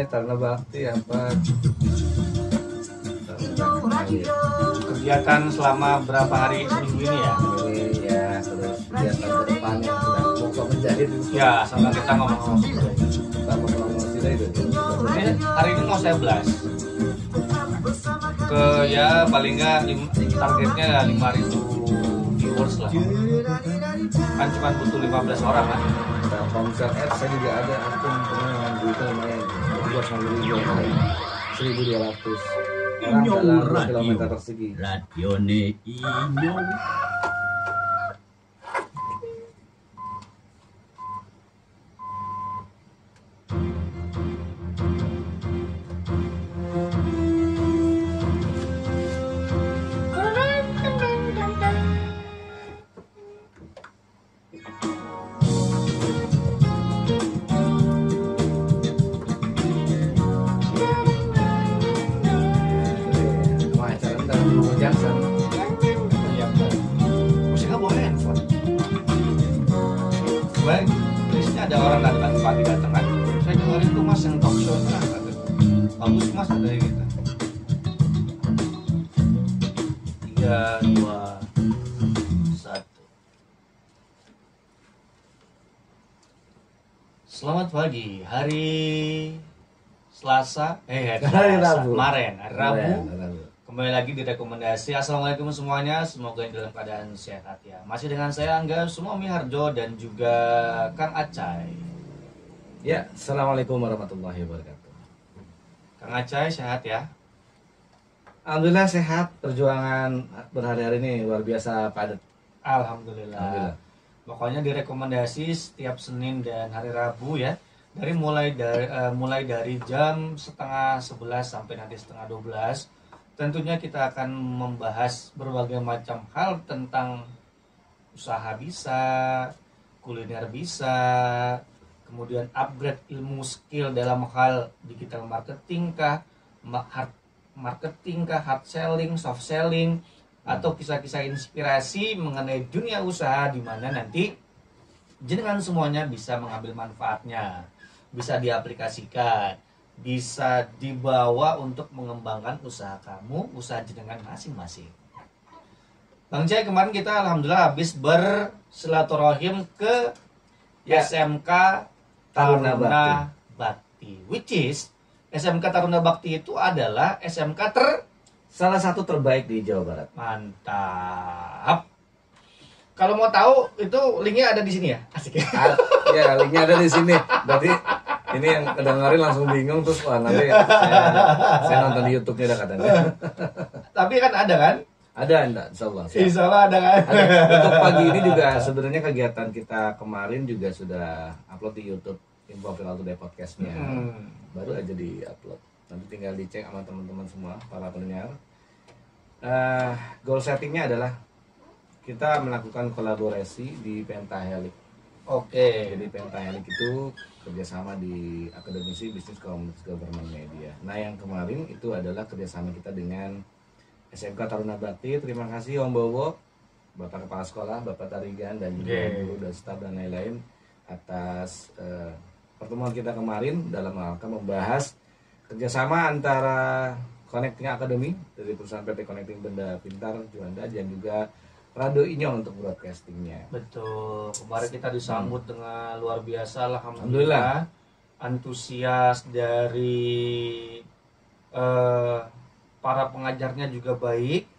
Taruna Bakti apa? Kegiatan selama berapa hari seminggu ini ya? Ini ya terus kegiatan ke depan yang sudah mau menjadi Ya, sama kita ngomong-ngomong. kita ngomong itu. Ini hari ini mau saya blast ke ya paling nggak targetnya 5.000 viewers lah. Kan cuma butuh 15 orang kan. Nah, konser ads saya juga ada akun pernah duitnya lumayan 1.200 orang dalam kilometer persegi. Radione Inyo. Wah, acara dalam Bogor Jackson. Iya. Musiknya boleh handphone. Baik, listnya ada orang datang pagi datang kan. Saya dengerin tuh mas yang talk show itu kan. Bagus mas ada yang gitu. 3, 2, 1. Selamat pagi, hari Selasa, Hari Rabu. Kemarin, hari Rabu. Rabu. Kembali lagi di rekomendasi. Assalamualaikum semuanya, semoga dalam keadaan sehat ya. Masih dengan saya Angga Sumomi Harjo dan juga Kang Acai. Ya, assalamualaikum warahmatullahi wabarakatuh. Kang Acai sehat ya? Alhamdulillah sehat. Perjuangan berhari-hari ini luar biasa padat. Alhamdulillah. Alhamdulillah. Pokoknya direkomendasi setiap Senin dan hari Rabu ya. Mulai dari jam setengah 11 sampai nanti setengah 12. Tentunya kita akan membahas berbagai macam hal tentang usaha bisa, kuliner bisa, kemudian upgrade ilmu skill dalam hal digital marketing kah, hard marketing kah, hard selling, soft selling, atau kisah-kisah inspirasi mengenai dunia usaha di mana nanti jenengan semuanya bisa mengambil manfaatnya, bisa diaplikasikan, bisa dibawa untuk mengembangkan usaha kamu, usaha jenengan masing-masing. Bang Jai, kemarin kita alhamdulillah habis bersilaturahim ke Ya. SMK Taruna Taruna Bakti. Which is SMK Taruna Bakti itu adalah SMK Salah satu terbaik di Jawa Barat. mantap. Kalau mau tahu itu linknya ada di sini ya. Asik ya. Ya, linknya ada di sini. Berarti ini yang kedengerin langsung bingung terus wah nanti saya nonton di YouTube-nya dah katanya. Tapi kan ada kan? Ada enggak? Insyaallah. Siap. Insya Allah ada kan? Ada. Untuk pagi ini juga sebenarnya kegiatan kita kemarin juga sudah upload di YouTube Info Viral Today Podcast-nya. Baru aja di upload. Nanti tinggal dicek sama teman-teman semua para pendengar. Goal settingnya adalah kita melakukan kolaborasi di Pentahelix. Oke. Jadi Pentahelix itu kerjasama di Akademisi Bisnis Komunitas Government Media. Nah yang kemarin itu adalah kerjasama kita dengan SMK Taruna Bakti. Terima kasih Om Bowo, Bapak Kepala Sekolah, Bapak Tarigan, dan juga guru dan staf dan lain-lain atas pertemuan kita kemarin dalam rangka membahas kerjasama antara Connecting Academy dari perusahaan PT Connecting Benda Pintar Juanda dan juga Radio Inyong untuk broadcastingnya. Betul. Kemarin kita disambut dengan luar biasa, Alhamdulillah. alhamdulillah. Antusias dari para pengajarnya juga baik.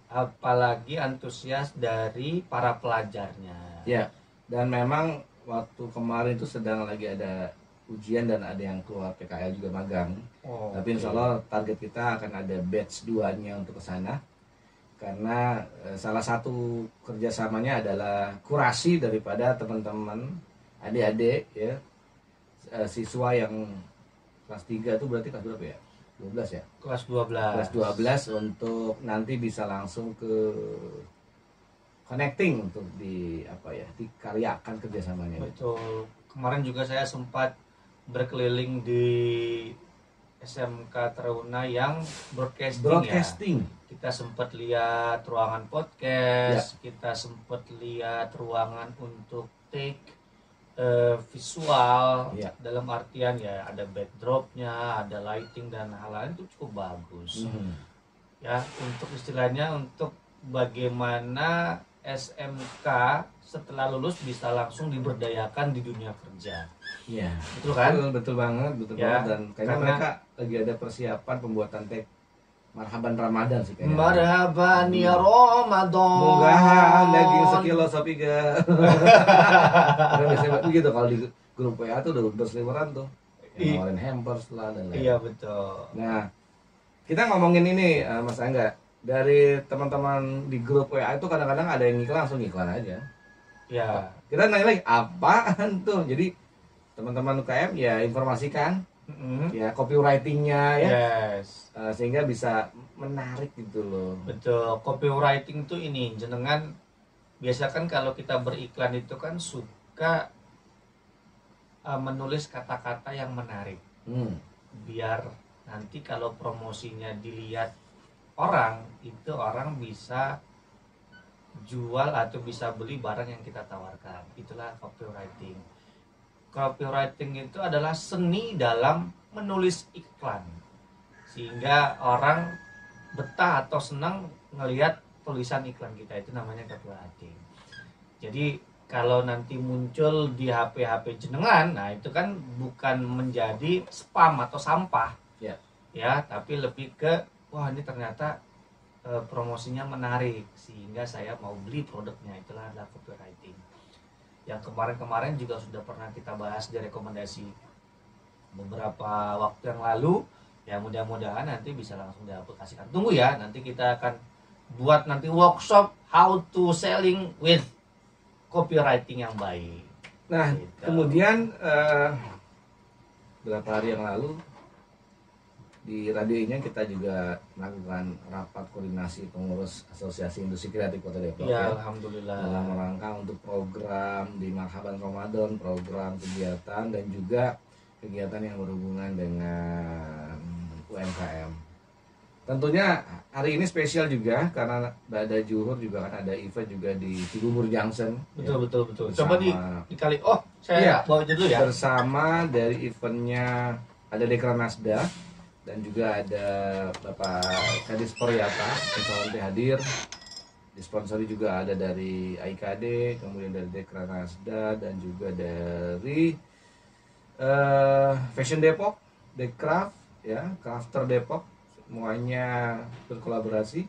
Apalagi antusias dari para pelajarnya. Ya, dan memang waktu kemarin itu sedang lagi ada ujian dan ada yang keluar PKL juga magang. Oh, Tapi insya Allah target kita akan ada batch 2-nya untuk ke sana. Karena salah satu kerjasamanya adalah kurasi daripada teman-teman adik-adik ya, siswa yang kelas 3 itu berarti kelas berapa ya? 12 ya? kelas 12. Kelas 12 untuk nanti bisa langsung ke connecting untuk dikaryakan kerjasamanya. Betul. Kemarin juga saya sempat berkeliling di SMK Taruna yang broadcasting. Ya. Kita sempat lihat ruangan podcast, kita sempat lihat ruangan untuk take visual, Iya. dalam artian ya ada backdropnya, ada lighting dan hal-hal itu cukup bagus. Ya, untuk istilahnya untuk bagaimana SMK setelah lulus bisa langsung diberdayakan di dunia kerja. Iya. Betul kan? Betul banget, betul Ya, banget. Dan kayaknya karena- mereka lagi ada persiapan pembuatan teh marhaban Ramadan sih kayaknya. Marhaban ya Ramadan. Munggahan daging sekilo sopiga. Karena biasanya begitu kalau di grup WA tuh udah berseliweran tuh. Yang nawarin hampers lah dan lain. Iya betul. Nah, kita ngomongin ini Mas Angga. Dari teman-teman di grup WA itu kadang-kadang ada yang iklan, langsung iklan aja. Ya. Kita nanya lagi, apaan tuh? Jadi teman-teman UKM ya informasikan, ya copywritingnya ya, Yes. sehingga bisa menarik gitu loh. Betul. Copywriting tuh ini jenengan biasa kan kalau kita beriklan itu kan suka menulis kata-kata yang menarik. Biar nanti kalau promosinya dilihat orang, itu orang bisa jual atau bisa beli barang yang kita tawarkan. Itulah copywriting. Copywriting itu adalah seni dalam menulis iklan, sehingga orang betah atau senang ngelihat tulisan iklan kita. Itu namanya copywriting. Jadi kalau nanti muncul di HP jenengan, nah itu kan bukan menjadi spam atau sampah, ya, tapi lebih ke wah ini ternyata promosinya menarik sehingga saya mau beli produknya. Itulah adalah copywriting. Yang kemarin-kemarin juga sudah pernah kita bahas di rekomendasi beberapa waktu yang lalu. Ya mudah-mudahan nanti bisa langsung diaplikasikan. Tunggu ya, nanti kita akan buat nanti workshop how to selling with copywriting yang baik. Nah, Gitu. kemudian berapa hari yang lalu di radionya kita juga melakukan rapat koordinasi pengurus Asosiasi Industri Kreatif Kota Depok Ya, ya, alhamdulillah. dalam rangka untuk program di Marhaban Ramadan, program kegiatan dan juga kegiatan yang berhubungan dengan UMKM. Tentunya hari ini spesial juga karena ada Juhur juga kan ada event juga di Cibubur Junction. Betul, ya, betul, betul. bersama- Coba dikali. Oh, saya Iya. bawa aja dulu ya. bersama dari eventnya ada Dekra Nasda dan juga ada Bapak Kadis Poryata insya Allah hadir. Disponsori juga ada dari AIKD, kemudian dari Dekra Nasda dan juga dari Fashion Depok, Dekraf, ya, Crafter Depok, semuanya berkolaborasi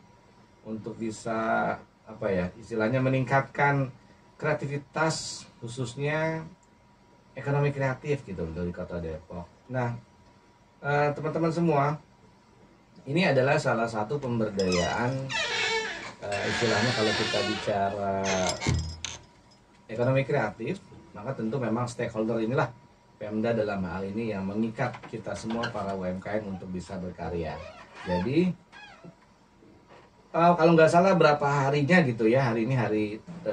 untuk bisa apa ya istilahnya meningkatkan kreativitas khususnya ekonomi kreatif gitu dari Kota Depok. Nah, teman-teman semua, ini adalah salah satu pemberdayaan istilahnya kalau kita bicara ekonomi kreatif, maka tentu memang stakeholder inilah Pemda dalam hal ini yang mengikat kita semua para UMKM untuk bisa berkarya. Jadi kalau nggak salah berapa harinya gitu ya, hari ini hari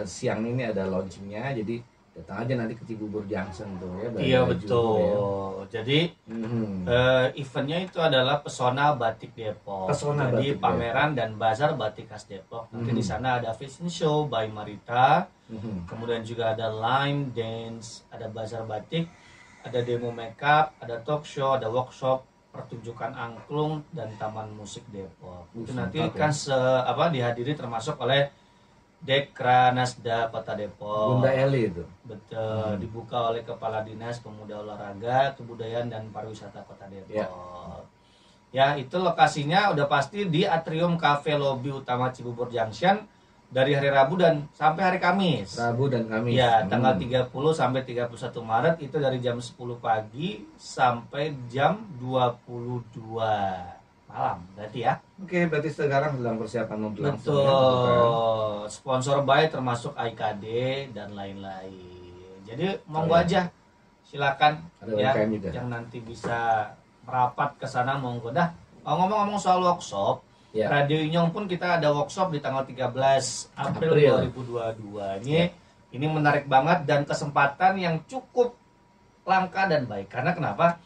siang ini ada launchingnya, jadi datang aja nanti ke Cibubur Junction tuh ya. Iya Baju betul. Jadi ya. eventnya itu adalah Pesona Batik Depok. Pesona Jadi Batik pameran dan bazar batik khas Depok. Nanti di sana ada fashion show by Marita, kemudian juga ada line dance, ada bazar batik, ada demo makeup, ada talk show, ada workshop, pertunjukan angklung dan taman musik Depok. Itu nanti mantap kan dihadiri termasuk oleh Dekra Nasda Kota Depok. Bunda Eli itu. Betul, dibuka oleh Kepala Dinas Pemuda Olahraga, Kebudayaan dan Pariwisata Kota Depok. Ya. Ya, itu lokasinya udah pasti di Atrium Cafe Lobby Utama Cibubur Junction dari hari Rabu dan sampai hari Kamis. Rabu dan Kamis. Ya, tanggal 30 sampai 31 Maret itu dari jam 10 pagi sampai jam 22 malam. Berarti ya. Oke, berarti sekarang sedang persiapan untuk langsung ya, Betul. Sponsor by termasuk AIKD dan lain-lain. Jadi monggo ya. aja. Silakan Ada ya UMKM juga. yang nanti bisa merapat ke sana monggo dah. Ngomong-ngomong soal workshop, Ya. Radio Inyong pun kita ada workshop di tanggal 13 April April. 2022. Ya. Ini menarik banget dan kesempatan yang cukup langka dan baik. Karena kenapa?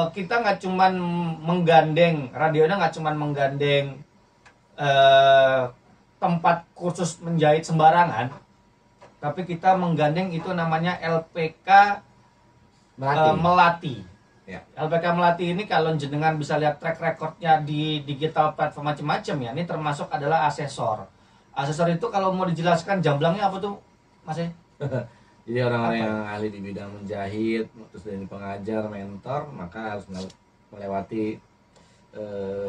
Kita nggak cuman menggandeng, radionya nggak cuman menggandeng tempat khusus menjahit sembarangan, tapi kita menggandeng itu namanya LPK Melati. Ya. LPK Melati ini kalau jenengan bisa lihat track recordnya di digital platform macam-macam ya, ini termasuk adalah asesor. Asesor itu kalau mau dijelaskan jamblangnya apa tuh, Mas? Jadi orang-orang yang ahli di bidang menjahit, terus dari pengajar, mentor, maka harus melewati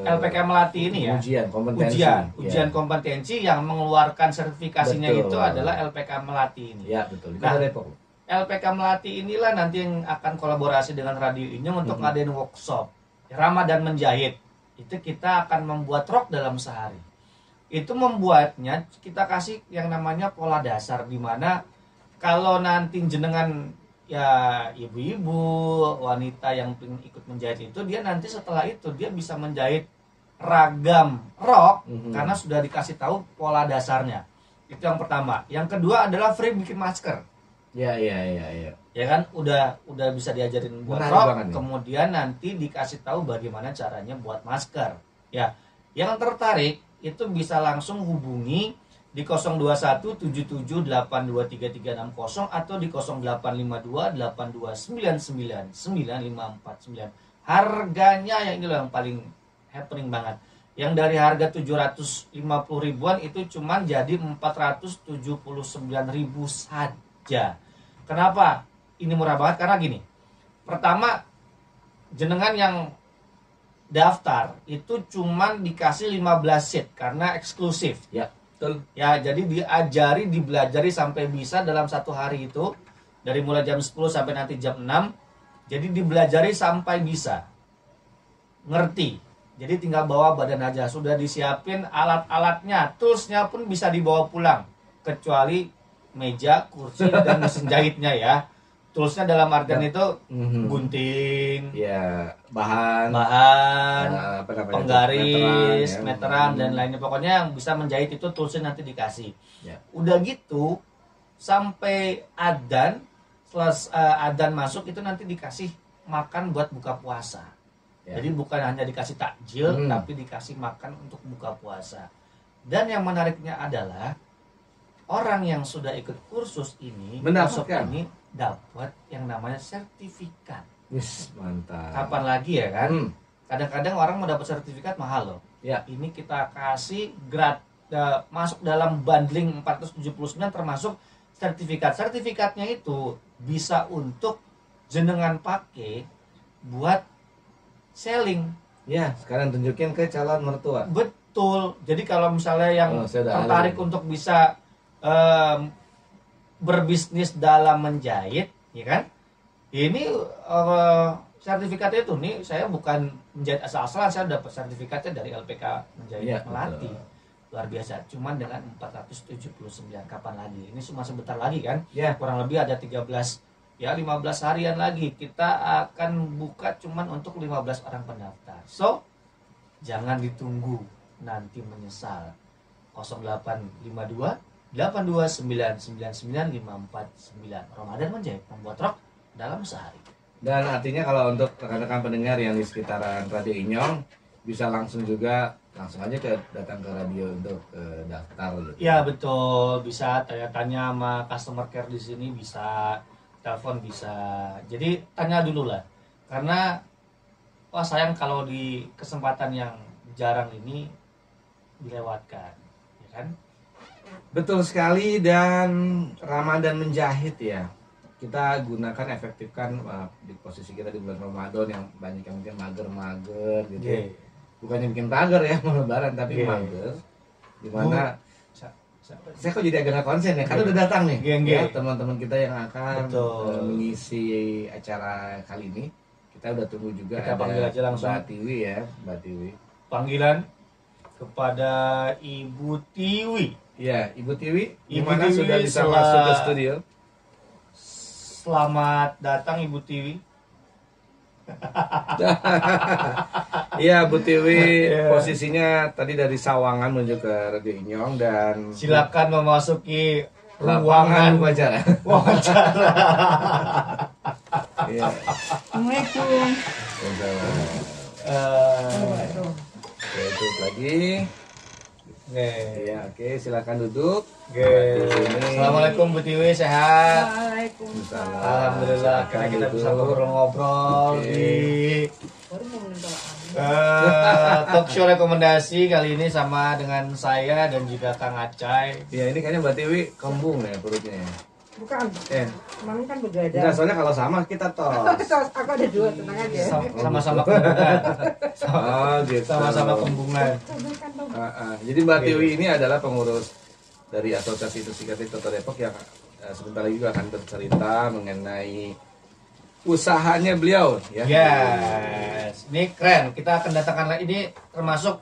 LPK Melati ini ya. Ujian kompetensi yang mengeluarkan sertifikasinya. Betul. Itu adalah LPK Melati ini. Ya, betul. Nah, LPK Melati inilah nanti yang akan kolaborasi dengan Radio Inyong untuk ngadain workshop Ramadan menjahit. Itu kita akan membuat rok dalam sehari. Itu membuatnya kita kasih yang namanya pola dasar, di mana kalau nanti jenengan ya ibu-ibu, wanita yang ikut menjahit itu, dia nanti setelah itu dia bisa menjahit ragam rok karena sudah dikasih tahu pola dasarnya. Itu yang pertama. Yang kedua adalah free bikin masker. Ya. Ya kan, udah bisa diajarin buat rok, kemudian nanti dikasih tahu bagaimana caranya buat masker. Ya, yang tertarik itu bisa langsung hubungi di 02177823360 atau di 085282999549. Harganya yang ini loh yang paling happening banget. Yang dari harga 750 ribuan itu cuman jadi 479 ribu saja. Kenapa ini murah banget? Karena gini. Pertama, jenengan yang daftar itu cuman dikasih 15 seat karena eksklusif. Ya. Betul. Ya, jadi dibelajari sampai bisa dalam satu hari itu, dari mulai jam 10 sampai nanti jam 6. Jadi dibelajari sampai bisa ngerti. Jadi tinggal bawa badan aja, sudah disiapin alat-alatnya, toolsnya pun bisa dibawa pulang, kecuali meja, kursi, dan mesin jahitnya ya. Toolsnya dalam artian itu gunting, ya, bahan, penggaris, meteran, dan lainnya. Pokoknya yang bisa menjahit itu toolsnya nanti dikasih. Ya. Udah gitu sampai adzan, setelah adzan masuk itu nanti dikasih makan buat buka puasa. Ya. Jadi bukan hanya dikasih takjil, tapi dikasih makan untuk buka puasa. Dan yang menariknya adalah orang yang sudah ikut kursus ini, dapat yang namanya sertifikat. Yes, mantap. Kapan lagi ya kan? Kadang-kadang orang mau dapat sertifikat mahal loh. Ya. Ini kita kasih masuk dalam bundling 479 termasuk sertifikat. Sertifikatnya itu bisa untuk jenengan pakai buat selling. Ya, sekarang tunjukin ke calon mertua. Betul. Jadi kalau misalnya yang tertarik untuk bisa berbisnis dalam menjahit, ya kan? Ini sertifikatnya itu nih, saya bukan menjahit asal-asalan, saya dapat sertifikatnya dari LPK Menjahit Melati. Luar biasa. Cuman dengan 479, kapan lagi? Ini cuma sebentar lagi kan? Ya. Kurang lebih ada 15 harian lagi. Kita akan buka cuman untuk 15 orang pendaftar. So, jangan ditunggu, nanti menyesal. 0852 829999549. Ramadan menjahit, membuat rok dalam sehari. Dan artinya kalau untuk rekan-rekan pendengar yang di sekitaran Radio Inyong, bisa langsung aja datang ke radio untuk daftar gitu. Ya betul, bisa tanya-tanya sama customer care di sini, bisa telepon, bisa. Jadi tanya dulu lah, karena sayang kalau di kesempatan yang jarang ini dilewatkan, ya kan? Betul sekali. Dan Ramadan menjahit ya, kita gunakan, efektifkan di posisi kita di bulan Ramadan yang banyak yang mungkin mager gitu. Yeah. Bukannya bikin pagar ya mau lebaran, tapi mager. Dimana saya kok jadi agak konsen ya, karena udah datang nih ya, teman-teman kita yang akan mengisi acara kali ini. Kita udah tunggu juga. Kita panggil aja langsung Mbak Tiwi ya, Mbak Tiwi. Panggilan kepada Ibu Tiwi. Ya, Ibu Tiwi, Gimana sudah bisa masuk ke studio? Selamat datang Ibu Tiwi. Iya, Bu Tiwi, posisinya tadi dari Sawangan menuju ke Radio Inyong, dan silakan memasuki ruangan wawancara. Iya. Assalamualaikum. Ya, itu lagi. Oke. Iya, oke, silakan duduk. Oke. Assalamualaikum Bu Tiwi, sehat? Waalaikumsalam. Alhamdulillah, akhirnya kita bisa ngobrol-ngobrol Oke. di Baru mau minta talk show rekomendasi kali ini sama dengan saya dan juga Kang Acai. Ya, ini kayaknya Mbak Tiwi kembung ya perutnya ya. Bukan, Eh, kemarin kan enggak, begadang. soalnya kalau sama kita tos. Aku ada dua, tenang aja. Sama-sama kembungan. Oh, gitu. Sama-sama kembungan. Jadi Mbak Tiwi ini adalah pengurus dari Asosiasi Investigatif Toto Depok yang sebentar lagi juga akan bercerita mengenai usahanya beliau ya. Yes, ini keren. Kita akan datangkan ini termasuk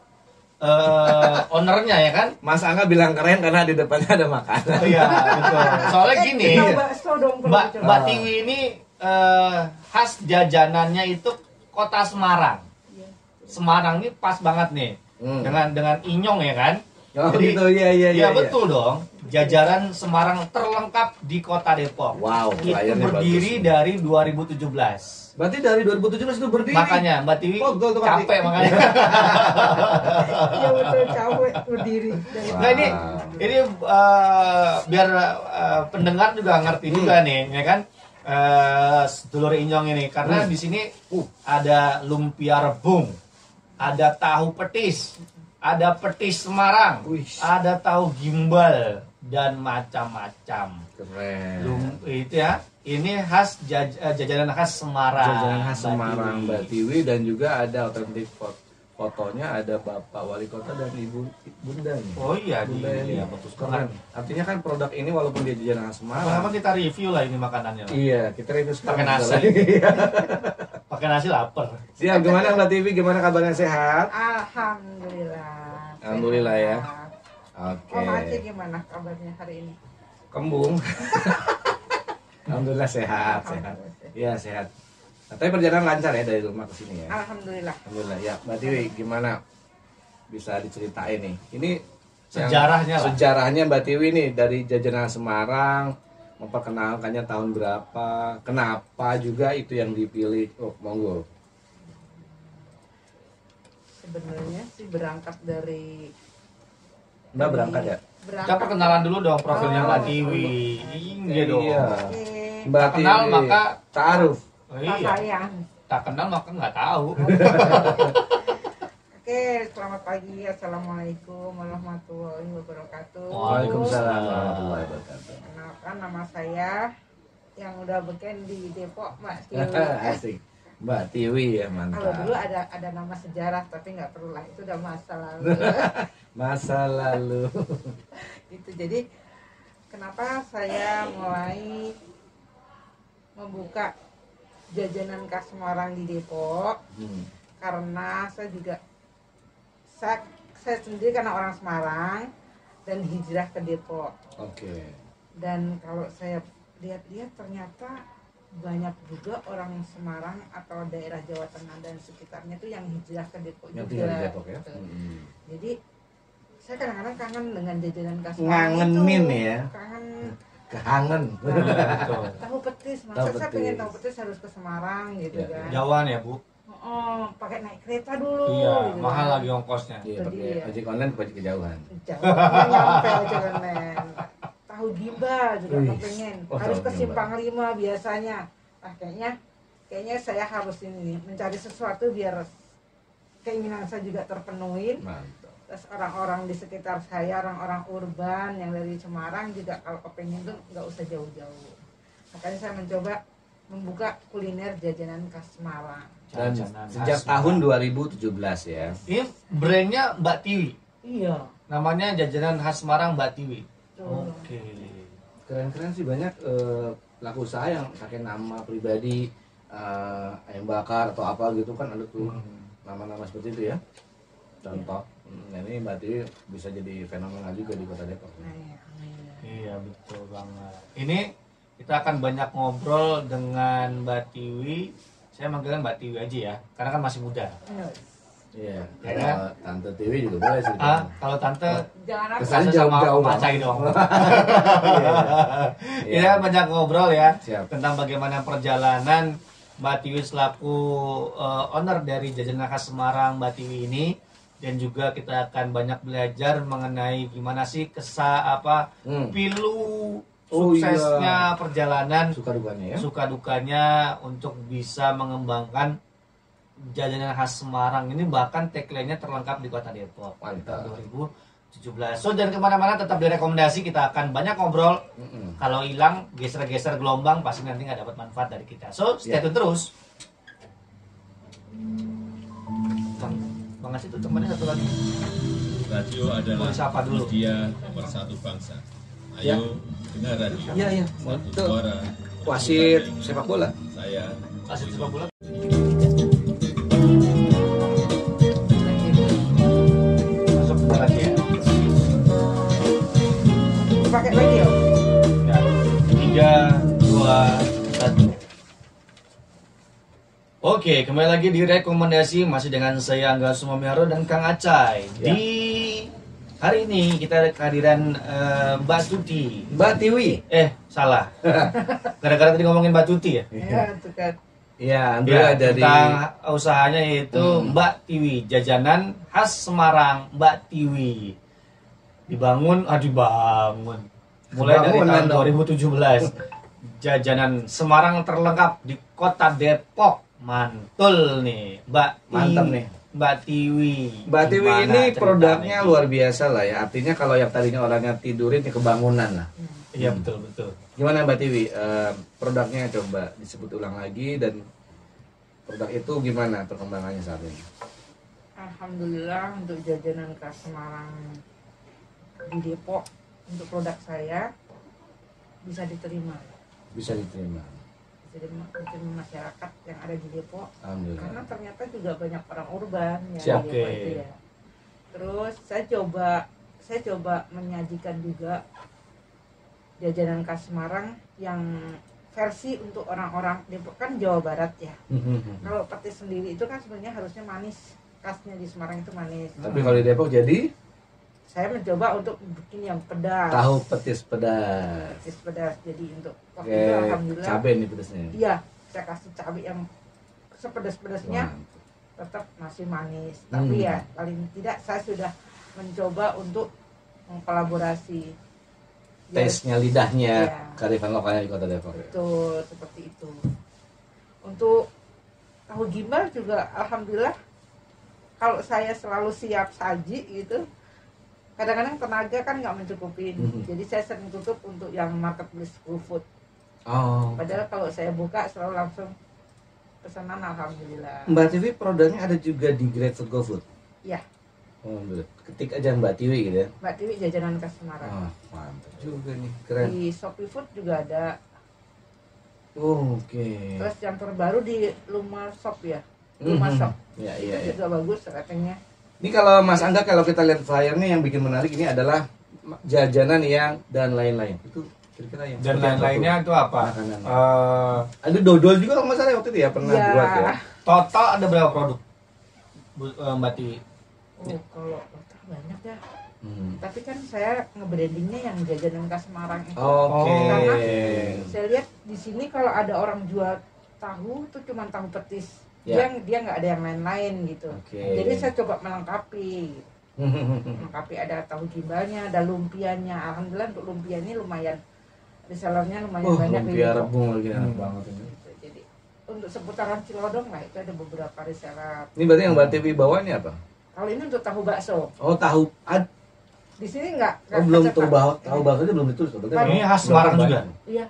ownernya ya kan? Mas Angga bilang keren karena di depannya ada makanan. Oh iya, betul. Soalnya gini, Kita bakso dong kalau Mbak gitu. Mbak Tiwi ini khas jajanannya itu kota Semarang. Iya. Semarang ini pas banget nih Hmm. dengan Inyong ya kan? Oh Jadi, gitu, iya. Ya betul dong. Jajaran Semarang terlengkap di kota Depok. Wow, Itu layarnya berdiri bagus. dari 2017. Berarti dari 2017 itu berdiri. Makanya Mbak Tiwi Pogol tuh, capek Mbak. makanya. Iya betul, capek berdiri. Dari- Nah ini biar pendengar juga ngerti juga nih, ya kan? Sedulur Inyong ini karena di sini ada lumpia rebung, ada tahu petis, ada petis Semarang, Wih. ada tahu gimbal dan macam-macam. Keren. Itu ya. Ini khas jajanan khas Semarang. Jajanan khas Semarang Mbak Tiwi. Tiwi dan juga ada otentik fotonya, ada Bapak Wali Kota dan Ibu Bunda nih. Oh iya, Bunda ini iya betul keren. sekali. Artinya kan produk ini walaupun dia jajanan khas Semarang. Apa kita review lah ini makanannya. Lah. Iya, kita review sekarang. Pakai nasi. Iya. Pakai nasi lapar. Siap, gimana Mbak Tiwi? Gimana kabarnya, sehat? Alhamdulillah. Alhamdulillah ya. Sehat. Oke. Om Aceh gimana kabarnya hari ini? Kembung. Alhamdulillah sehat, sehat. Alhamdulillah. Iya, sehat. Nah, tapi perjalanan lancar ya dari rumah ke sini ya. Alhamdulillah. Alhamdulillah. Ya, Mbak Tiwi gimana? Bisa diceritain nih. Ini yang- Sejarahnya lah. Sejarahnya Mbak Tiwi nih dari jajanan Semarang, memperkenalkannya tahun berapa? Kenapa juga itu yang dipilih? Oh, monggo. Sebenarnya sih berangkat dari Mbak berangkat ya? Kita perkenalan dulu dong profilnya Oh. Mbak Tiwi. Iya dong. Iya. Oke. Mbak Tak kenal Tiwi. maka Ta'aruf. Oh, Pak iya. sayang. Tak kenal maka nggak tahu. Oke, selamat pagi. Assalamualaikum warahmatullahi wabarakatuh. Waalaikumsalam warahmatullahi wabarakatuh. Kenalkan nama saya yang udah beken di Depok, Mbak Tiwi. Asik. Mbak Tiwi ya, mantap. Kalau dulu ada nama sejarah tapi nggak perlu lah, itu udah masa lalu. Masa lalu. Gitu. Jadi kenapa saya mulai membuka jajanan khas Semarang di Depok? Hmm. Karena saya sendiri karena orang Semarang dan hijrah ke Depok. Oke. Dan kalau saya lihat-lihat ternyata banyak juga orang Semarang atau daerah Jawa Tengah dan sekitarnya tuh yang hijrah ke Depok Yang juga. tinggal di Depok ya. Gitu. Hmm. Jadi saya kadang-kadang kangen dengan jajanan khas Semarang Ngangenin itu. ya. Kangen Kehangen. Betul. tahu petis. Tahu Masa saya pengen petis. tahu petis harus ke Semarang gitu Ya, kan. Jauhan ya Bu. Oh, pakai naik kereta dulu. Iya. gitu Mahal kan. lagi ongkosnya. Iya, Itu pakai dia. ojek online ojek kejauhan. Jauh nggak nyampe aja kan men. Tahu gimbal juga Wih. kepengen. Oh, Harus tahu ke gimbal. Simpang 5 biasanya. Ah kayaknya saya harus ini mencari sesuatu biar keinginan saya juga terpenuhi. Mantap. Terus orang-orang di sekitar saya, orang-orang urban yang dari Semarang juga kalau kepengen tuh nggak usah jauh-jauh. Makanya saya mencoba membuka kuliner jajanan khas Semarang. Dan Jajanan sejak khas tahun Semarang. 2017 ya. Ini brandnya Mbak Tiwi. Iya. Namanya jajanan khas Semarang Mbak Tiwi. Tuh. Oke. Keren-keren sih banyak pelaku usaha yang pakai nama pribadi, ayam bakar atau apa gitu kan ada tuh nama-nama seperti itu ya. Contoh. Nah, ini Mbak Tiwi bisa jadi fenomenal juga di Kota Depok. Nah, ya, amin. Iya betul banget. Ini kita akan banyak ngobrol dengan Mbak Tiwi. Saya manggilnya Mbak Tiwi aja ya, karena kan masih muda. Iya. Ya Kalau Tante Tiwi juga boleh sih. Ah, kalau tante Jangan apa Kesannya bisa sama jauh-jauh, Om Bang. Acai dong. Iya. Kita banyak ngobrol ya Siap. tentang bagaimana perjalanan Mbak Tiwi selaku owner dari Jajanan Khas Semarang Mbak Tiwi ini dan juga kita akan banyak belajar mengenai gimana sih pilu Oh, suksesnya perjalanan, Suka dukanya ya. suka dukanya untuk bisa mengembangkan jajanan khas Semarang ini, bahkan tagline-nya terlengkap di Kota Depok. Mantap. 2017. So jangan kemana-mana, tetap direkomendasi, kita akan banyak ngobrol. Kalau hilang geser-geser gelombang pasti nanti nggak dapat manfaat dari kita. So stay tune terus. Bang Asyid tuh temannya satu lagi. Radio adalah Mau disapa dulu. media pemersatu bangsa. Ayo dengar radio. Iya, iya. Satu Itu suara. wasit sepak bola. Saya Asyid sepak bola. Masuk bentar lagi ya. Pakai lagi ya. Ya. 3, 2, 1. Oke, kembali lagi di rekomendasi masih dengan saya Angga Sumamiaro dan Kang Acai. Ya. Di hari ini kita kehadiran Mbak Tuti. Mbak Tiwi. Salah. Gara-gara tadi ngomongin Mbak Tuti ya. Ya, itu kan. Iya, Ya, dari tentang usahanya yaitu Mbak Tiwi, jajanan khas Semarang Mbak Tiwi. Dibangun mulai dari Bangunan tahun dong. 2017. Jajanan Semarang terlengkap di Kota Depok. Mantul nih, Mantap nih. Mbak Tiwi. Mbak Tiwi Gimana ini ceritanya? produknya luar biasa lah ya. Artinya kalau yang tadinya orangnya tidurin ya kebangunan lah. Iya, betul. Gimana Mbak Tiwi? Produknya coba disebut ulang lagi dan produk itu gimana perkembangannya saat ini? Alhamdulillah untuk jajanan khas Semarang di Depok, untuk produk saya bisa diterima. Bisa diterima. Bisa diterima masyarakat yang ada di Depok. Alhamdulillah. Karena ternyata juga banyak orang urban yang Siap. di Depok itu ya. Terus saya coba menyajikan juga jajanan khas Semarang yang versi untuk orang-orang Depok, kan Jawa Barat ya. Kalau petis sendiri itu kan sebenarnya harusnya manis, khasnya di Semarang itu manis. Tapi kalau di Depok jadi Saya mencoba untuk bikin yang pedas. tahu petis pedas. Petis pedas. Jadi untuk waktu Oke, itu alhamdulillah. cabai nih pedasnya. Iya, saya kasih cabai yang sepedas-pedasnya Mantap. tetap masih manis. Tapi ya paling tidak saya sudah mencoba untuk mengkolaborasi. Ya, Taste-nya, lidahnya, Iya. kearifan lokalnya di Kota Depok. betul seperti itu. Untuk tahu gimbal juga alhamdulillah, kalau saya selalu siap saji gitu, kadang-kadang tenaga kan nggak mencukupin. Jadi saya sering tutup untuk yang marketplace GoFood. Oh. Padahal kalau saya buka selalu langsung pesanan alhamdulillah. Mbak Tiwi produknya ada juga di GrabFood GoFood. Iya, Oh, alhamdulillah. Ketik aja Mbak Tiwi gitu ya. Mbak Tiwi jajanan khas Semarang. Oh, mantap juga nih, keren. Di Shopee Food juga ada. Oke. Terus yang terbaru di Lumar Shop ya. Lumar Shop. Ya, Itu iya, iya. juga bagus ratingnya. Ini kalau Mas Angga, kalau kita lihat flyernya yang bikin menarik ini adalah jajanan yang dan lain-lain. Itu kira-kira yang Dan seperti apa lain-lainnya tuh? itu apa? Makanan. Eh, Ada dodol juga kalau nggak salah waktu itu ya pernah Iya. buat ya. total ada berapa produk, Mbak Tiwi? Oh, kalau total banyak ya. Hmm. Tapi kan saya nge-brandingnya yang jajanan khas Semarang itu. Oke. Karena saya lihat di sini kalau ada orang jual tahu itu cuma tahu petis. Ya. Dia nggak ada yang lain-lain gitu. Oke. Jadi saya coba melengkapi. Melengkapi ada tahu gimbalnya, ada lumpianya. Alhamdulillah untuk lumpia ini lumayan, resellernya lumayan banyak di lumpia Depok. rebung lagi enak banget ini. Gitu. Jadi untuk seputaran Cilodong lah itu ada beberapa reseller. Ini berarti yang Mbak Tiwi bawa ini apa? Kalau ini untuk tahu bakso. Oh, tahu. Di sini nggak belum kecetak. tahu tahu baksonya belum ditulis. Berarti Ini memang khas Semarang banyak. juga? Iya.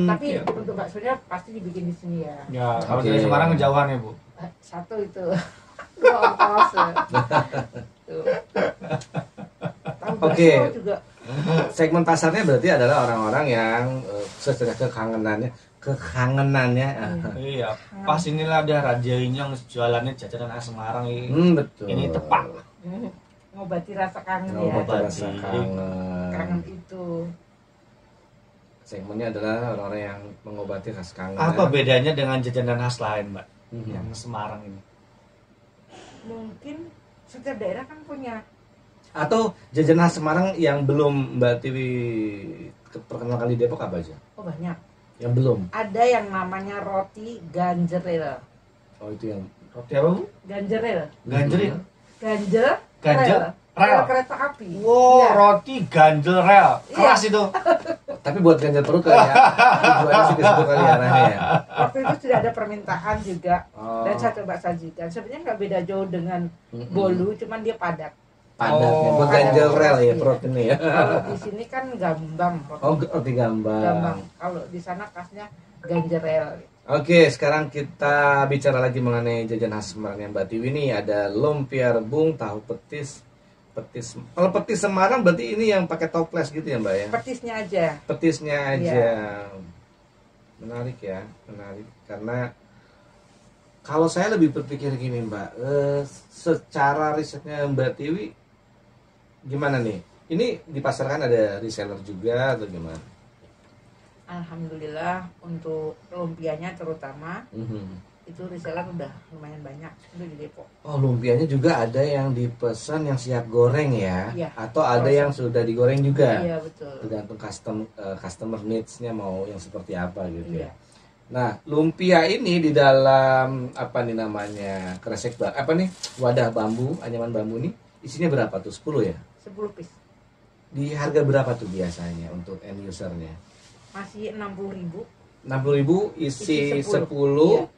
Tapi iya. untuk baksonya pasti dibikin di sini ya. Ya, kalau Oke. dari Semarang kejauhan ya, Bu. Satu itu. Dua ongkos. Tuh. Tahu bakso Oke. juga. Segmen pasarnya berarti adalah orang-orang yang sesuai kekangenannya. Iya, pas inilah ada Raja Inyong jualannya jajanan khas Semarang ini. Betul. Ini tepat. Ngobati rasa kangen ya. Ngobati rasa Kangen. Kangen itu. Segmennya adalah orang-orang yang mengobati rasa kangen. Apa bedanya dengan jajanan khas lain, Mbak? Mhm. Yang Semarang ini. Mungkin setiap daerah kan punya. Atau jajanan khas Semarang yang belum Mbak Tiwi perkenalkan di Depok apa aja? Oh banyak. Yang belum. Ada yang namanya roti ganjeril. Oh, itu yang Roti apa, Bu? Ganjeril. Ganjerin. Ganjel Ganjel rel rel. kereta api. Wow, Iya. roti ganjel rel. Keras itu. Tapi buat ganjal perut kali ya. Tujuannya sih ke situ kali ya arahnya ya. Waktu itu sudah ada permintaan juga Oh. dan saya coba sajikan. Sebenarnya nggak beda jauh dengan bolu, cuman dia padat. Padatnya buat padat. ganjal rel ya Iya. perut ini ya. Kalau di sini kan gambang, Oh, roti gambang. gambang. Kalau di sana khasnya ganjerel. Oke, sekarang kita bicara lagi mengenai jajan khas Semarang yang Mbak Tiwi ini ada lumpia rebung, tahu petis, petis. Kalau petis Semarang berarti ini yang pakai toples gitu ya Mbak ya? Petisnya aja. Petisnya aja. Iya. Menarik ya, menarik. Karena kalau saya lebih berpikir gini Mbak, secara risetnya Mbak Tiwi gimana nih? Ini dipasarkan ada reseller juga atau gimana? Alhamdulillah untuk lumpianya terutama Mhm. itu reseller udah lumayan banyak itu di Depok. Oh, lumpianya juga ada yang dipesan yang siap goreng ya? Iya. Atau ada yang sudah digoreng juga? Iya betul. Tergantung customer needs-nya mau yang seperti apa gitu ya. Iya. Nah, lumpia ini di dalam apa nih namanya? Kresek apa nih? Wadah bambu, anyaman bambu nih isinya berapa tuh? 10 ya? 10 piece. Di harga berapa tuh biasanya untuk end usernya? Masih 60.000. 60.000 isi Isi 10. Iya.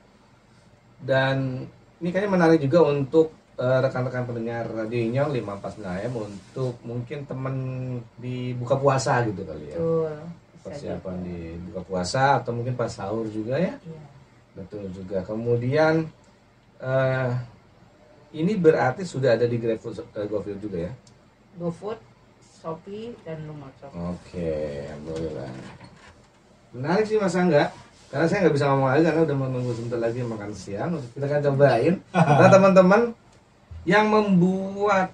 Dan ini kayaknya menarik juga untuk rekan-rekan pendengar Radio Inyong 549 AM untuk mungkin teman di buka puasa gitu kali ya. Betul. Bisa Persiapan juga. di buka puasa atau mungkin pas sahur juga ya. Iya. Betul juga. Kemudian ini berarti sudah ada di GoFood juga ya. GoFood, Shopee dan Lumacop. Oke, alhamdulillah. Menarik sih Mas Angga. Karena saya nggak bisa ngomong lagi karena udah menunggu sebentar lagi makan siang. Kita akan cobain. Nah teman-teman yang membuat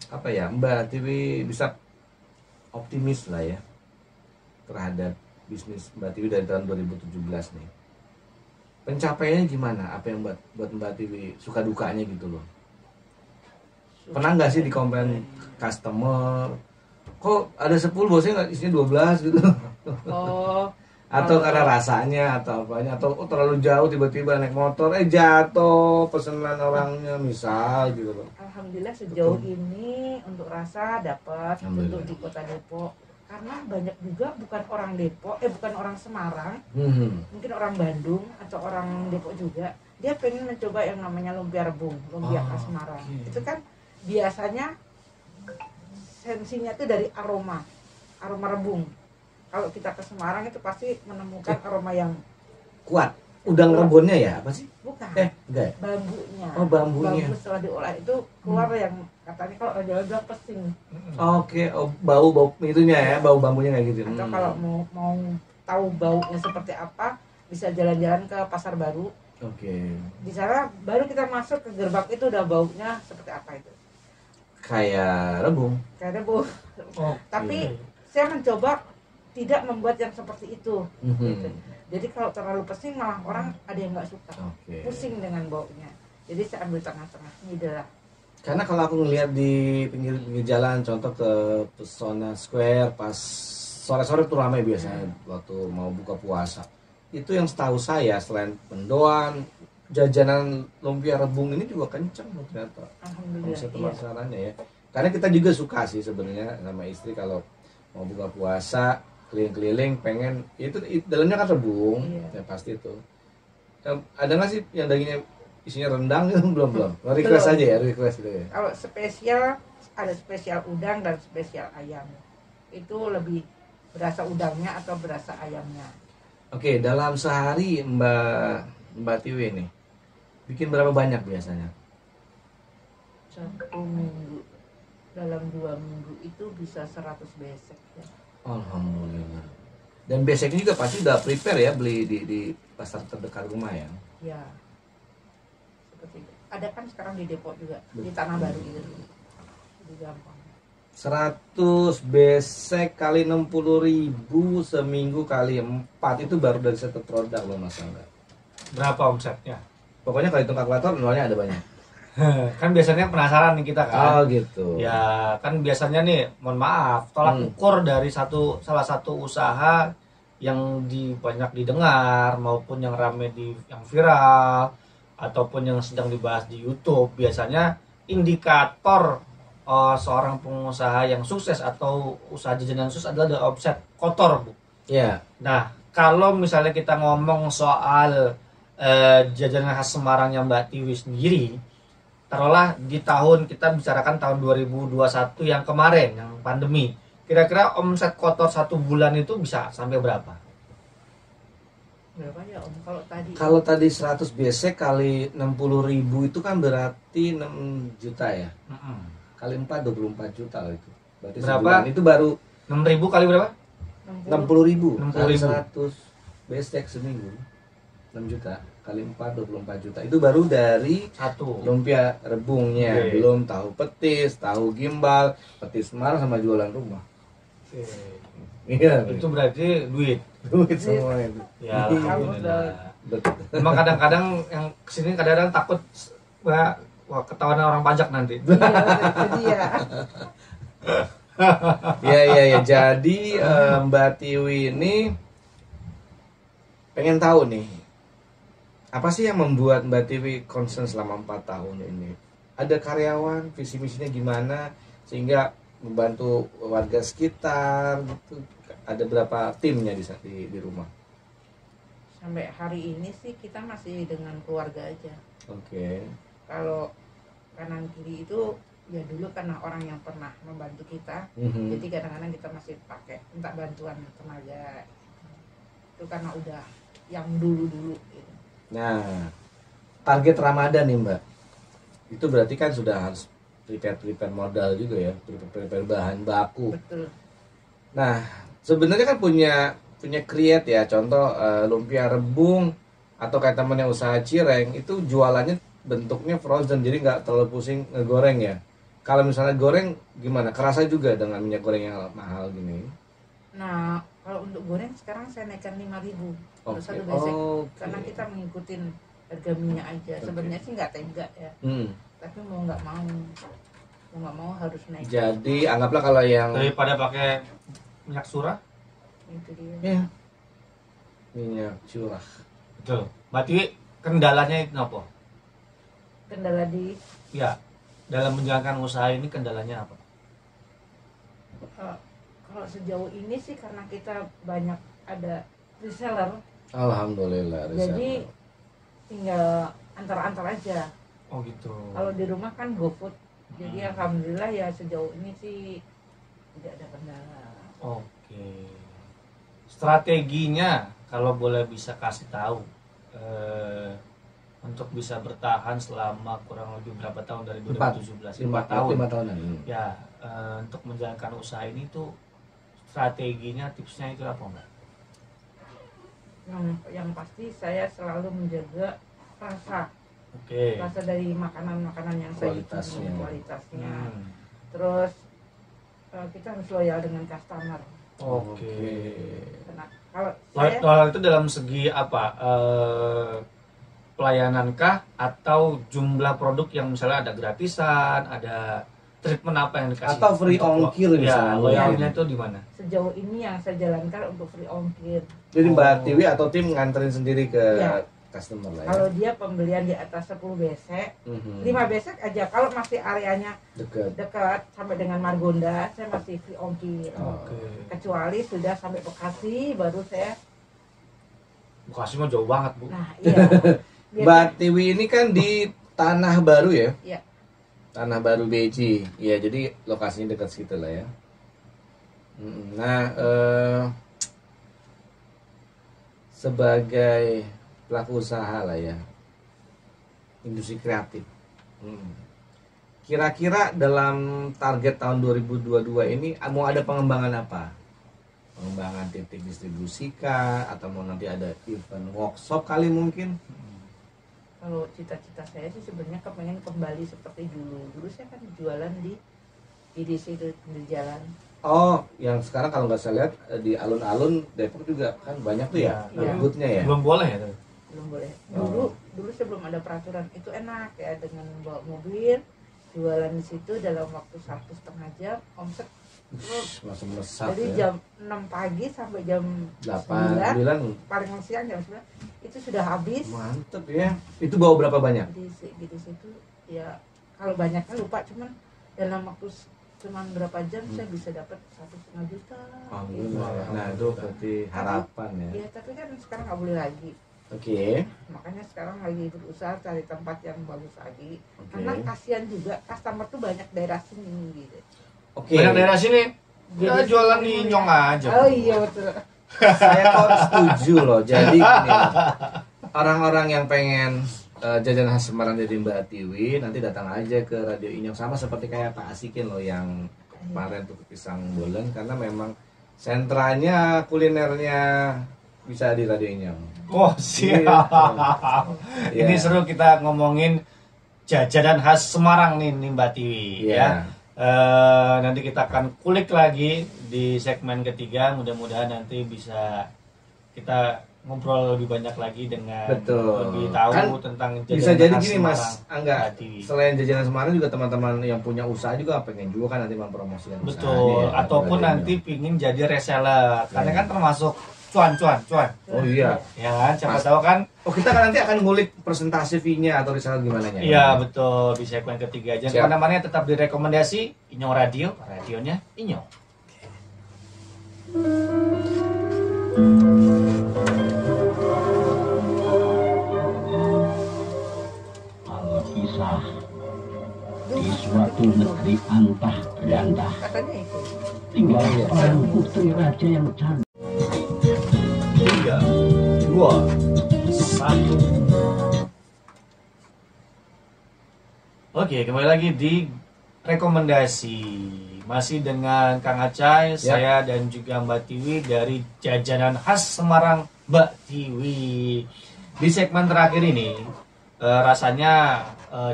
apa ya Mbak Tiwi bisa optimis lah ya terhadap bisnis Mbak Tiwi dari tahun 2017 nih. Pencapaiannya gimana? Apa yang buat Mbak Tiwi suka dukanya gitu loh? Pernah nggak sih di komplain customer? Kok ada 10 bosnya nggak isinya 12 gitu? Oh, Atau karena rasanya atau apanya atau terlalu jauh tiba-tiba naik motor jatuh pesanan orangnya misal gitu loh. alhamdulillah sejauh ini untuk rasa dapat Alhamdulillah. untuk di Kota Depok. Karena banyak juga bukan orang Depok, bukan orang Semarang, mungkin orang Bandung atau orang Depok juga. Dia pengen mencoba yang namanya lumpia rebung, lumpia khas Semarang. oke. Itu kan biasanya sensinya itu dari aroma rebung. Kalau kita ke Semarang itu pasti menemukan aroma yang Kuat. Udang rebonnya ya apa sih? bukan Enggak ya? bambunya. Oh, bambunya. Bambu setelah diolah itu keluar yang katanya kalau orang Jawa bilang pesing. Oke, oh, bau itunya ya, bau bambunya kayak gitu. Atau kalau mau tahu baunya seperti apa, bisa jalan-jalan ke Pasar Baru. Oke. Di sana baru kita masuk ke gerbang itu udah baunya seperti apa itu. Kayak rebung. Kayak rebung. Oke. Tapi saya mencoba tidak membuat yang seperti itu. Mhm. Gitu. Jadi kalau terlalu pesing malah orang ada yang nggak suka, Oke. pusing dengan baunya. Jadi saya ambil tengah-tengah ini adalah. Karena kalau aku ngeliat di pinggir-pinggir jalan, contoh ke Pesona Square pas sore-sore tuh ramai biasanya waktu mau buka puasa. Itu yang setahu saya selain mendoan, jajanan lumpia rebung ini juga kenceng loh ternyata. Alhamdulillah. Omset Iya. pemasarannya ya. Karena kita juga suka sih sebenarnya sama istri kalau mau buka puasa keliling-keliling pengen itu dalamnya kan rebung Iya. ya pasti itu. Ada nggak sih yang dagingnya isinya rendang gitu? belum request Belum. aja ya request itu ya. Kalau spesial ada spesial udang dan spesial ayam. Itu lebih berasa udangnya atau berasa ayamnya. Oke, dalam sehari Mbak Tiwi nih bikin berapa banyak biasanya? 1 minggu. Dalam 2 minggu itu bisa 100 besek ya. Alhamdulillah. Dan beseknya juga pasti udah prepare ya beli di pasar terdekat rumah ya. Ya. Seperti itu. Ada kan sekarang di Depok juga, di Tanah Baru itu. Jadi gampang. 100 besek kali 60.000 seminggu kali 4 itu baru dari satu produk loh Mas Angga. Berapa omsetnya? Pokoknya kalau hitung kalkulator nolnya ada banyak. Kan biasanya penasaran nih kita kan. Oh gitu. Ya kan biasanya nih, mohon maaf, tolak ukur dari salah satu usaha yang banyak didengar maupun yang rame yang viral ataupun yang sedang dibahas di YouTube, biasanya indikator seorang pengusaha yang sukses atau usaha jajanan sukses adalah dari omset kotor, Bu. Ya. Nah, kalau misalnya kita ngomong soal jajanan khas Semarang yang Mbak Tiwi sendiri, taruhlah di tahun, kita bicarakan tahun 2021 yang kemarin, yang pandemi, kira-kira omset kotor 1 bulan itu bisa sampai berapa? Berapa ya Om kalau tadi? Kalau tadi 100 besek kali 60.000 itu kan berarti 6 juta ya. Kali 4 24 juta lah itu. Berarti Berapa? sebulan itu baru 6.000 kali berapa? 60.000 kali 60.000. 100 besek seminggu. 6 juta kali 4 24 juta. Itu baru dari Satu. lumpia rebungnya, Oke. belum tahu petis, tahu gimbal, petis Semarang sama jualan rumah. Oke. Iya, Itu berarti duit. duit semua itu. Ya, Iya. alhamdulillah. Betul. Memang kadang-kadang yang kesini kadang-kadang takut wah ketahuan orang pajak nanti. Iya, jadi ya. Ya. Jadi Mbak Tiwi ini pengen tahu nih, apa sih yang membuat Mbak Tiwi concern selama 4 tahun ini? Ada karyawan, visi misinya gimana sehingga membantu warga sekitar gitu. Ada berapa timnya di rumah? Sampai hari ini sih kita masih dengan keluarga aja. Oke. Kalau kanan kiri itu ya dulu karena orang yang pernah membantu kita, Mhm. jadi kadang-kadang kita masih pakai minta bantuan tenaga. Itu karena udah yang dulu-dulu gitu. Nah, target Ramadan nih Mbak, itu berarti kan sudah harus prepare modal juga ya, prepare bahan baku. Betul. Nah, sebenarnya kan punya create ya, contoh lumpia rebung atau kayak temennya usaha cireng itu jualannya bentuknya frozen, jadi nggak terlalu pusing ngegoreng ya. Kalau misalnya goreng gimana? Kerasa juga dengan minyak goreng yang mahal gini. Nah, kalau untuk goreng sekarang saya naikkan 5.000 untuk Oke. satu besek. Oke. Karena kita mengikutin harga minyak aja. Oke. Sebenarnya sih nggak tega ya, Hmm. tapi mau nggak mau harus naik. Jadi anggaplah kalau yang Daripada pakai minyak surah. Itu dia. ya, minyak curah. Betul. Mbak Tiwi, kendalanya itu apa? Kendala di Ya, dalam menjalankan usaha ini kendalanya apa? kalau sejauh ini sih karena kita banyak ada reseller, Alhamdulillah. jadi tinggal antar-antar aja. Oh gitu. Kalau di rumah kan GoFood, jadi alhamdulillah ya sejauh ini sih tidak ada kendala. Oke. Strateginya kalau boleh bisa kasih tahu untuk bisa bertahan selama kurang lebih berapa tahun dari 2017? 5 tahun. 5 tahunan. Ya, untuk menjalankan usaha ini tuh strateginya, tipsnya itu apa, Mbak? Yang pasti saya selalu menjaga rasa Oke. dari makanan-makanan yang saya Kualitasnya. bikin, kualitasnya. Hmm. Terus kita harus loyal dengan customer. Oke. Karena kalau saya Loyal itu dalam segi apa? Pelayanankah atau jumlah produk yang misalnya ada gratisan, ada treatment apa yang dikasih? Atau free Untuk ongkir ya, misalnya. loyalnya itu di mana? sejauh ini yang saya jalankan untuk free ongkir. Jadi Mbak Oh. Tiwi atau tim nganterin sendiri ke Ya. customer lah ya. Kalau dia pembelian di atas 10 besek, Mhm. 5 besek aja. Kalau masih areanya Dekat. dekat sampai dengan Margonda, saya masih free ongkir. Oh. Oke. Kecuali sudah sampai Bekasi, baru saya. Bekasi mah jauh banget, Bu. Nah, iya. Mbak Tiwi ini kan di Tanah Baru ya? Iya. Tanah Baru Beji. Ya, jadi lokasinya dekat situ lah ya. Nah, sebagai pelaku usaha lah ya, industri kreatif. Kira-kira dalam target tahun 2022 ini mau ada pengembangan apa? Pengembangan titik distribusi kah? Atau mau nanti ada event workshop kali mungkin? Kalau cita-cita saya sih sebenarnya kepengen kembali seperti dulu. Dulu saya kan jualan di IDC itu di jalan. Oh, yang sekarang kalau nggak saya lihat di alun-alun Depok juga kan banyak tuh ya, Iya. booth-nya ya. Belum boleh ya? Belum boleh. Oh. Dulu sebelum ada peraturan itu enak ya, dengan bawa mobil jualan di situ dalam waktu 1,5 jam omset. Langsung melesat Jadi ya. jam 6 pagi sampai jam 8, 9, paling siang jam 9 itu sudah habis. mantep ya. Itu bawa berapa banyak? Di situ ya kalau banyaknya lupa, cuman dalam waktu cuma berapa jam saya bisa dapat 1,5 juta. Alhamdulillah. Nah itu berarti harapan ya. Iya, tapi kan sekarang nggak boleh lagi. Oke. Makanya sekarang lagi berusaha cari tempat yang bagus lagi. Oke. Karena kasihan juga customer tuh banyak daerah sini gitu. Oke. Banyak daerah sini ya, Jadi jualan sekarang inyong aja. Oh iya betul. Saya kok setuju loh. Jadi gini, orang-orang yang pengen jajanan khas Semarang dari Mbak Tiwi nanti datang aja ke Radio Inyong, sama seperti kayak Pak Asikin loh yang kemarin tuh pisang bolen, karena memang sentranya kulinernya bisa di Radio Inyong. Oh siap. Iya. Ini seru kita ngomongin jajanan khas Semarang nih Mbak Tiwi Iya. ya. Nanti kita akan kulik lagi di segmen ketiga. Mudah-mudahan nanti bisa kita ngobrol lebih banyak lagi dengan Betul. lebih tahu Kan tentang jajanan Bisa jadi khas gini Semarang. Mas Angga, Mbak Tiwi. selain jajanan Semarang juga teman-teman yang punya usaha juga pengen juga kan nanti mempromosikan usahanya Betul, ya, ataupun Radio nanti Inyong. pingin jadi reseller. Karena Iya. kan termasuk cuan. Oh iya. Ya kan, siapa Mas. tahu kan. Oh kita kan nanti akan ngulik persentase fee-nya atau reseller gimana nya? Iya betul, di segmen ketiga aja. Siap. Kemana-mana tetap direkomendasi Inyong Radio, radionya Inyong. Alkisah di suatu negeri antah berantah Katanya itu. tinggal seorang putri raja yang cantik. 3, 2, 1. Oke, kembali lagi di rekomendasi. Masih dengan Kang Acai, saya dan juga Mbak Tiwi dari jajanan khas Semarang Mbak Tiwi. Di segmen terakhir ini, rasanya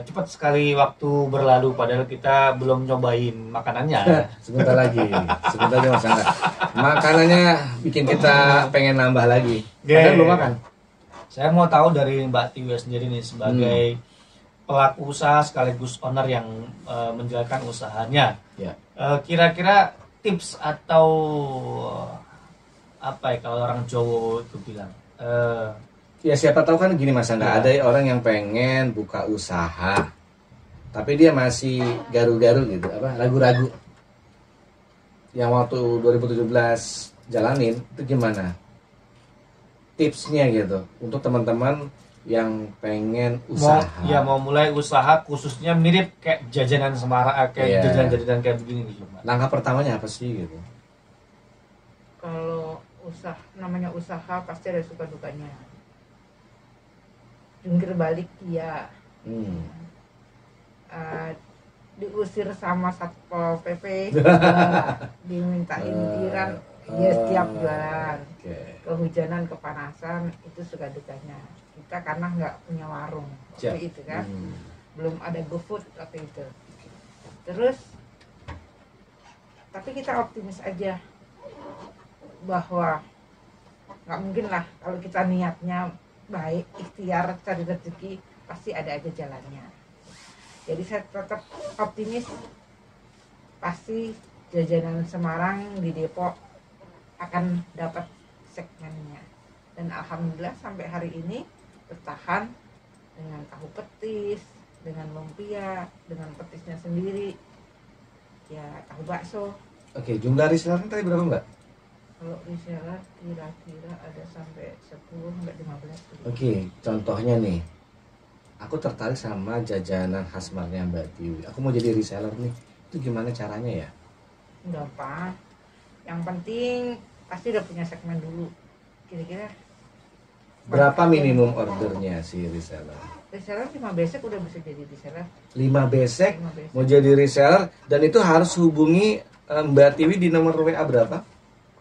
cepat sekali waktu berlalu padahal kita belum nyobain makanannya. Sebentar lagi Mas Angga. Makanannya bikin kita pengen nambah lagi. Padahal belum makan. Saya mau tahu dari Mbak Tiwi sendiri nih sebagai pelaku usaha sekaligus owner yang menjalankan usahanya. Ya. Kira-kira tips atau apa ya kalau orang Jawa itu bilang? Ya siapa tahu kan gini Mas Angga, ada orang yang pengen buka usaha, tapi dia masih garu-garu gitu, ragu-ragu. Yang waktu 2017 jalanin itu gimana? Tipsnya gitu untuk teman-teman yang pengen usaha. Mau mulai usaha khususnya mirip kayak jajanan Semarang, kayak Iya. jajanan-jajanan kayak begini nih Mbak. Langkah pertamanya apa sih gitu? Kalau namanya usaha pasti ada suka dukanya. Jungkir balik iya. Diusir sama Satpol PP, dimintain iuran dia setiap bulan. Oke. Kehujanan, kepanasan itu suka dukanya. Kita karena nggak punya warung Siap. waktu itu kan, belum ada GoFood waktu itu. Terus, tapi kita optimis aja bahwa nggak mungkin lah kalau kita niatnya baik, ikhtiar cari rezeki pasti ada aja jalannya. Jadi saya tetap optimis pasti jajanan Semarang di Depok akan dapat segmennya. Dan alhamdulillah sampai hari ini bertahan dengan tahu petis, dengan lumpia, dengan petisnya sendiri, ya tahu bakso. Oke, jumlah resellernya tadi berapa Mbak? Kalau reseller kira-kira ada sampai 10 sampai 15. Oke, contohnya nih, aku tertarik sama jajanan khas Semarangnya Mbak Tiwi. Aku mau jadi reseller nih, itu gimana caranya ya? Gampang. Yang penting pasti udah punya segmen dulu. Kira-kira Berapa minimum ordernya si reseller? reseller 5 besek udah bisa jadi reseller. 5 besek 5 besek. mau jadi reseller, dan itu harus hubungi Mbak Tiwi di nomor WA berapa?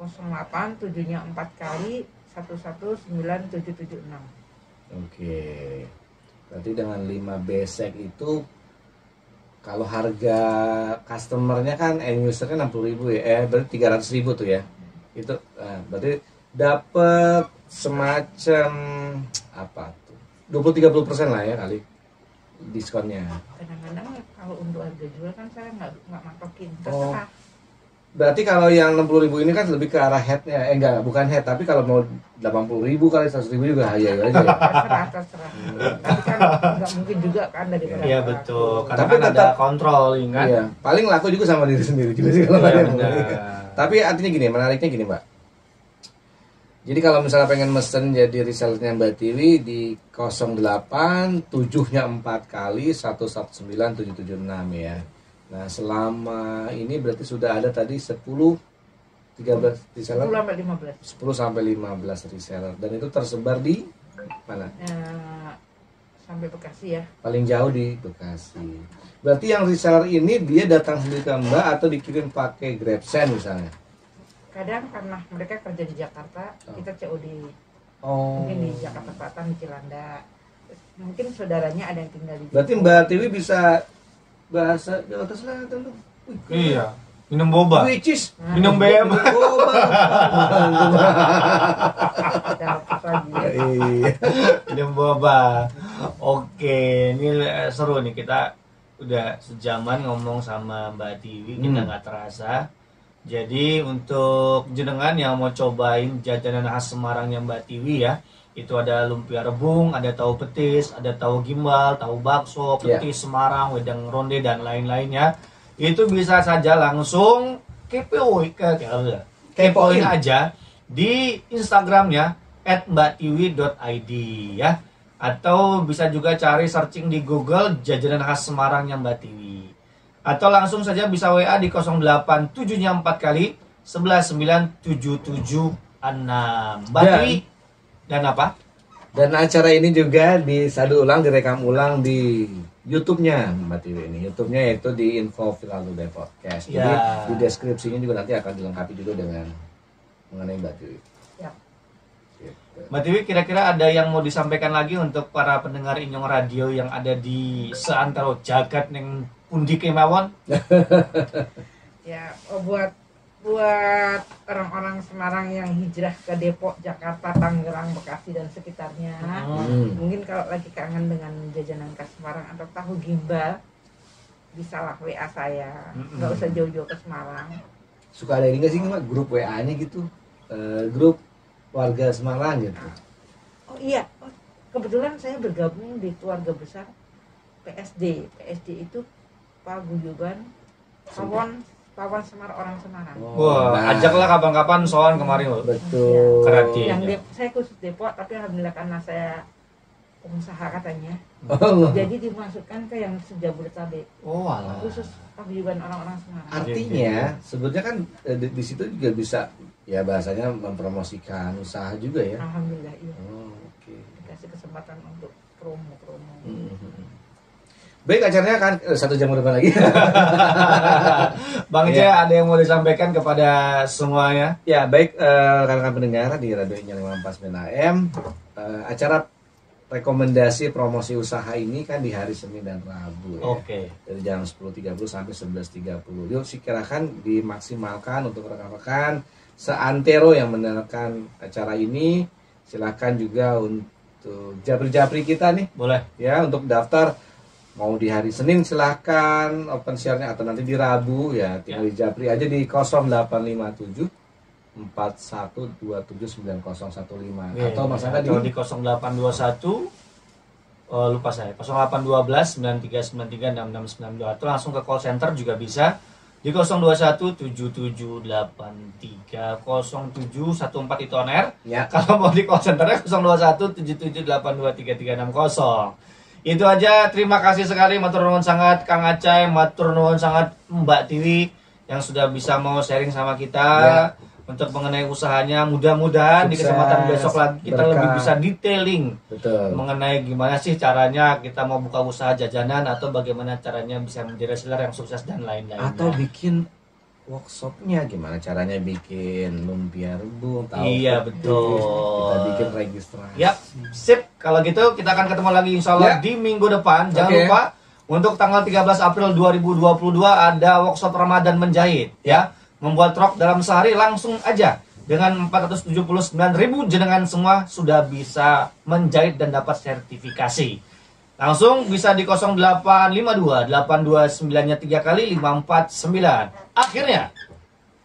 08 7-nya 4 kali 119776. Oke. Berarti dengan 5 besek itu kalau harga customernya kan end usernya 60.000 ya. Berarti 300.000 tuh ya. Itu berarti dapat semacam apa tuh? 20-30% lah ya kali diskonnya. Kadang-kadang kalau untuk harga jual kan saya nggak matokin, Oh. terserah. Berarti kalau yang 60.000 ini kan lebih ke arah headnya, enggak, bukan head, tapi kalau mau 80.000 kali 100.000 juga aja ya. Terserah. Tapi kan nggak mungkin juga kan dari Iya betul, karena Tapi kan ada tetap- controlling kan. Iya, paling laku juga sama diri sendiri juga sih kalau Iya, ada yang benar. beli. Tapi artinya gini, menariknya gini Mbak. Jadi kalau misalnya pengen mesen jadi resellernya Mbak Tiwi di 08 7-nya 4 kali 119776 ya. Nah selama ini berarti sudah ada tadi 10 13 reseller 10 sampai 15. 10 sampai 15 reseller dan itu tersebar di mana? Sampai Bekasi ya. Paling jauh di Bekasi. Berarti yang reseller ini dia datang sendiri ke Mbak atau dikirim pakai GrabSend misalnya? Kadang karena mereka kerja di Jakarta, kita COD. Oh. Mungkin di Jakarta Selatan, di Cilanda. Mungkin saudaranya ada yang tinggal di Berarti Mbak Tiwi bisa bahasa Jakarta Selatan tuh. Wih, keren. Iya, minum boba, Which is minum beb. dapat lagi ya. Iya. minum boba. Oke, ini seru nih, kita udah sejaman ngomong sama Mbak Tiwi, kita nggak terasa. Jadi untuk jenengan yang mau cobain jajanan khas Semarangnya Mbak Tiwi ya, itu ada lumpia rebung, ada tahu petis, ada tahu gimbal, tahu bakso, petis Semarang, wedang ronde dan lain-lainnya. Itu bisa saja langsung kepoin aja di Instagramnya @mbaktiwi.id ya, atau bisa juga cari searching di Google jajanan khas Semarangnya Mbak Tiwi. Atau langsung saja bisa WA di 087-nya 4 kali 11977 Mbak Tiwi dan apa? Dan acara ini juga disadu ulang, direkam ulang di YouTube-nya Mbak Tiwi ini. YouTube-nya itu di Info Viral Today Podcast. Jadi Ya. di deskripsinya juga nanti akan dilengkapi juga dengan mengenai Mbak Tiwi. Siap. Gitu. Mbak Tiwi, kira-kira ada yang mau disampaikan lagi untuk para pendengar Inyong Radio yang ada di seantero jagat neng pundi kemawon? Ya, buat orang-orang Semarang yang hijrah ke Depok, Jakarta, Tangerang, Bekasi dan sekitarnya, mungkin kalau lagi kangen dengan jajanan khas Semarang atau tahu gimbal, bisalah WA saya, nggak usah jauh-jauh ke Semarang. Suka ada ini nggak sih Mbak, grup WA-nya gitu, grup warga Semarang gitu. Oh iya, kebetulan saya bergabung di keluarga besar PSD. PSD itu paguyuban Pawon Semar orang Semarang. Wah, nah. ajaklah kapan-kapan soal kemarin loh. Betul. Keren. Yang Iya. saya khusus Depok, tapi alhamdulillah karena saya pengusaha katanya, Oh, jadi dimasukkan ke yang sejabodetabek, Oh, alah. khusus paguyuban orang-orang Semarang. artinya sebetulnya kan di situ juga bisa ya bahasanya mempromosikan usaha juga ya. Alhamdulillah iya, Oh, oke. dikasih kesempatan untuk promo-promo. Baik, acaranya kan 1 jam ke depan lagi. Bang Ija, ada yang mau disampaikan kepada semuanya? Ya, baik rekan-rekan pendengar di Radio Inya 549 AM. Acara rekomendasi promosi usaha ini kan di hari Senin dan Rabu ya. Oke. Dari jam 10.30 sampai 11.30. Yuk sikirakan dimaksimalkan untuk rekan-rekan seantero yang mendengarkan acara ini. Silakan juga untuk japri-japri kita nih Boleh. ya untuk daftar. Mau di hari Senin silahkan open share-nya atau nanti di Rabu ya tinggal di japri aja di 0857 41279015 atau Mas Angga atau di di 0821 lupa saya 0812 9393 6692 atau langsung ke call center juga bisa di 021 7783 0714 itu on air. ya. Kalau mau di call centernya 021 77823360. Itu aja, terima kasih sekali matur nuwun sangat Kang Acai, matur nuwun sangat Mbak Tiwi yang sudah bisa mau sharing sama kita untuk mengenai usahanya. Mudah-mudahan di Sukses, kesempatan besok lagi kita berkah. lebih bisa detailing Betul. mengenai gimana sih caranya kita mau buka usaha jajanan atau bagaimana caranya bisa menjadi reseller yang sukses dan lain-lainnya. Atau bikin workshopnya gimana caranya bikin lumpia rebung tahu Iya, petis, betul. kita bikin registrasi. Yap, sip. Kalau gitu kita akan ketemu lagi insya Allah Ya. di minggu depan. Jangan Oke. lupa untuk tanggal 13 April 2022 ada workshop Ramadan menjahit ya. Membuat rok dalam sehari langsung aja. Dengan 479.000 jenengan semua sudah bisa menjahit dan dapat sertifikasi. Langsung bisa di 0852 829-nya 3 kali 549. Akhirnya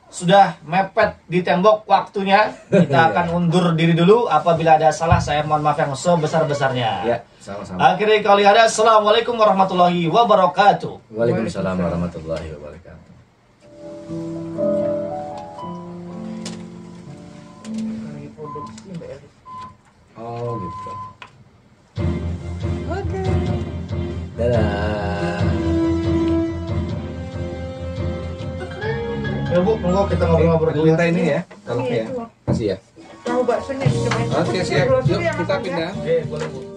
sudah mepet di tembok waktunya. Kita akan undur diri dulu. Apabila ada salah, saya mohon maaf yang sebesar-besarnya. Ya, sama-sama. Akhirnya kali ada, Assalamualaikum warahmatullahi wabarakatuh. Waalaikumsalam warahmatullahi wabarakatuh. Lagi produksi Mbak Elis. Oh gitu. Oke. Dadah. Ya Bu, monggo kita ngobrol-ngobrol dulu. Minta ini ya, kalau Iya, ya. itu. Kasih ya. Tahu baksonya dicobain. Oke siap. Yuk kita pindah. Oke, boleh Bu.